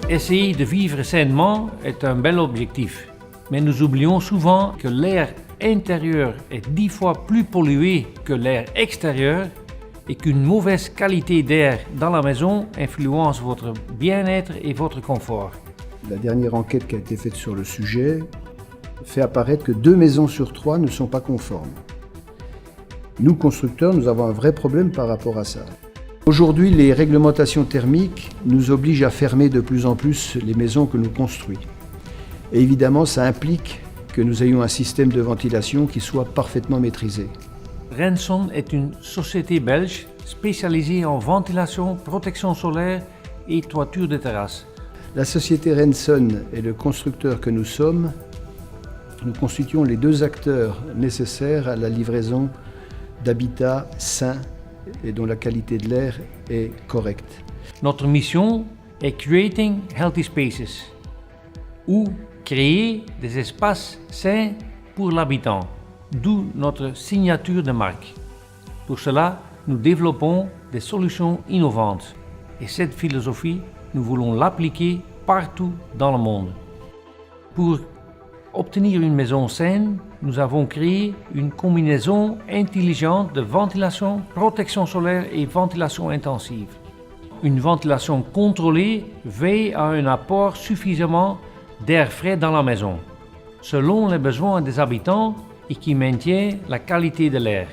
Essayer de vivre sainement est un bel objectif, mais nous oublions souvent que l'air intérieur est 10 fois plus pollué que l'air extérieur et qu'une mauvaise qualité d'air dans la maison influence votre bien-être et votre confort. La dernière enquête qui a été faite sur le sujet fait apparaître que 2 maisons sur 3 ne sont pas conformes. Nous, constructeurs, nous avons un vrai problème par rapport à ça. Aujourd'hui, les réglementations thermiques nous obligent à fermer de plus en plus les maisons que nous construisons. Et évidemment, ça implique que nous ayons un système de ventilation qui soit parfaitement maîtrisé. Renson est une société belge spécialisée en ventilation, protection solaire et toiture de terrasse. La société Renson et le constructeur que nous sommes, nous constituons les 2 acteurs nécessaires à la livraison d'habitats sains et dont la qualité de l'air est correcte. Notre mission est Creating Healthy Spaces, ou créer des espaces sains pour l'habitant, d'où notre signature de marque. Pour cela, nous développons des solutions innovantes et cette philosophie, nous voulons l'appliquer partout dans le monde. Pour obtenir une maison saine, nous avons créé une combinaison intelligente de ventilation, protection solaire et ventilation intensive. Une ventilation contrôlée veille à un apport suffisamment d'air frais dans la maison, selon les besoins des habitants et qui maintient la qualité de l'air.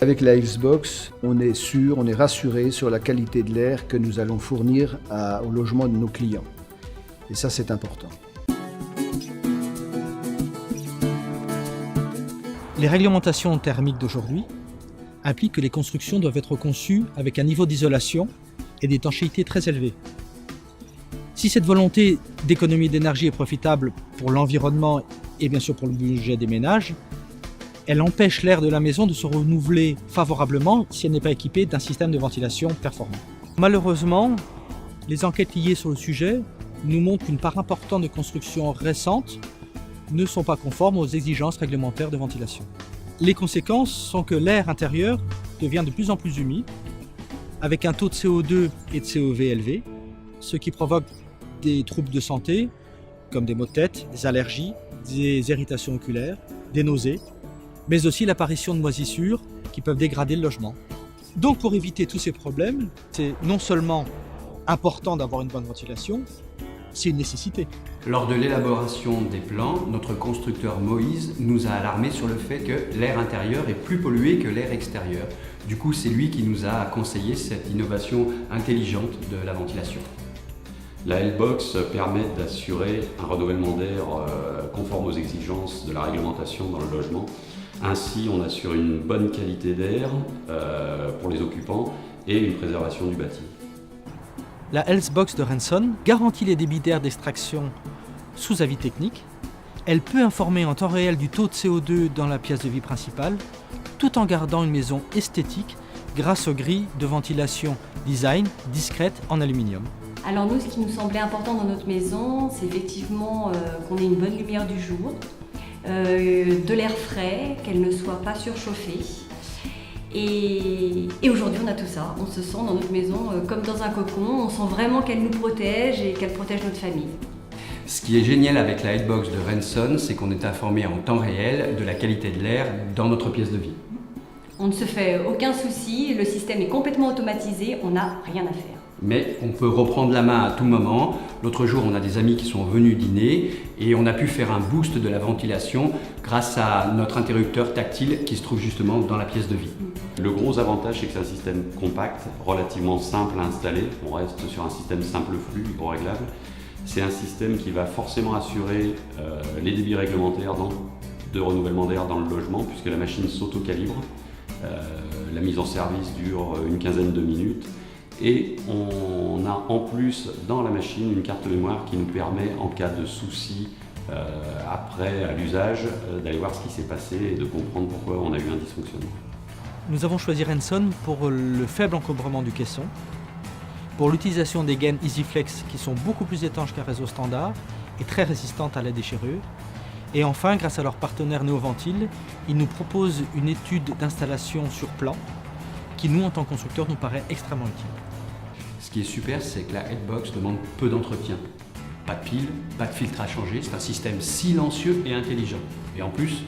Avec la Healthbox, on est sûr, on est rassuré sur la qualité de l'air que nous allons fournir au logement de nos clients. Et ça, c'est important. Les réglementations thermiques d'aujourd'hui impliquent que les constructions doivent être conçues avec un niveau d'isolation et d'étanchéité très élevé. Si cette volonté d'économie d'énergie est profitable pour l'environnement et bien sûr pour le budget des ménages, elle empêche l'air de la maison de se renouveler favorablement si elle n'est pas équipée d'un système de ventilation performant. Malheureusement, les enquêtes liées sur le sujet nous montrent qu'une part importante de constructions récentes ne sont pas conformes aux exigences réglementaires de ventilation. Les conséquences sont que l'air intérieur devient de plus en plus humide, avec un taux de CO2 et de COV élevé, ce qui provoque des troubles de santé, comme des maux de tête, des allergies, des irritations oculaires, des nausées, mais aussi l'apparition de moisissures qui peuvent dégrader le logement. Donc pour éviter tous ces problèmes, c'est non seulement important d'avoir une bonne ventilation, c'est une nécessité. Lors de l'élaboration des plans, notre constructeur Moïse nous a alarmé sur le fait que l'air intérieur est plus pollué que l'air extérieur. Du coup, c'est lui qui nous a conseillé cette innovation intelligente de la ventilation. La Healthbox permet d'assurer un renouvellement d'air conforme aux exigences de la réglementation dans le logement. Ainsi, on assure une bonne qualité d'air pour les occupants et une préservation du bâti. La Healthbox de Renson garantit les débits d'air d'extraction sous avis technique. Elle peut informer en temps réel du taux de CO2 dans la pièce de vie principale, tout en gardant une maison esthétique grâce aux grilles de ventilation design discrètes en aluminium. Alors nous, ce qui nous semblait important dans notre maison, c'est effectivement qu'on ait une bonne lumière du jour, de l'air frais, qu'elle ne soit pas surchauffée. Et aujourd'hui, on a tout ça. On se sent dans notre maison comme dans un cocon. On sent vraiment qu'elle nous protège et qu'elle protège notre famille. Ce qui est génial avec la Healthbox de Renson, c'est qu'on est informé en temps réel de la qualité de l'air dans notre pièce de vie. On ne se fait aucun souci, le système est complètement automatisé, on n'a rien à faire. Mais on peut reprendre la main à tout moment. L'autre jour, on a des amis qui sont venus dîner et on a pu faire un boost de la ventilation grâce à notre interrupteur tactile qui se trouve justement dans la pièce de vie. Le gros avantage, c'est que c'est un système compact, relativement simple à installer. On reste sur un système simple flux, hydro-réglable. C'est un système qui va forcément assurer les débits réglementaires de renouvellement d'air dans le logement puisque la machine s'auto-calibre. La mise en service dure une quinzaine de minutes. Et on a en plus dans la machine une carte mémoire qui nous permet, en cas de souci après à l'usage, d'aller voir ce qui s'est passé et de comprendre pourquoi on a eu un dysfonctionnement. Nous avons choisi Renson pour le faible encombrement du caisson, pour l'utilisation des gaines EasyFlex qui sont beaucoup plus étanches qu'un réseau standard et très résistantes à la déchirure. Et enfin, grâce à leur partenaire Neoventil, ils nous proposent une étude d'installation sur plan qui, nous, en tant que constructeurs, nous paraît extrêmement utile. Ce qui est super, c'est que la Headbox demande peu d'entretien. Pas de pile, pas de filtre à changer, c'est un système silencieux et intelligent. Et en plus,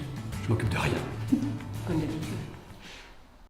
je m'occupe de rien. Comme d'habitude.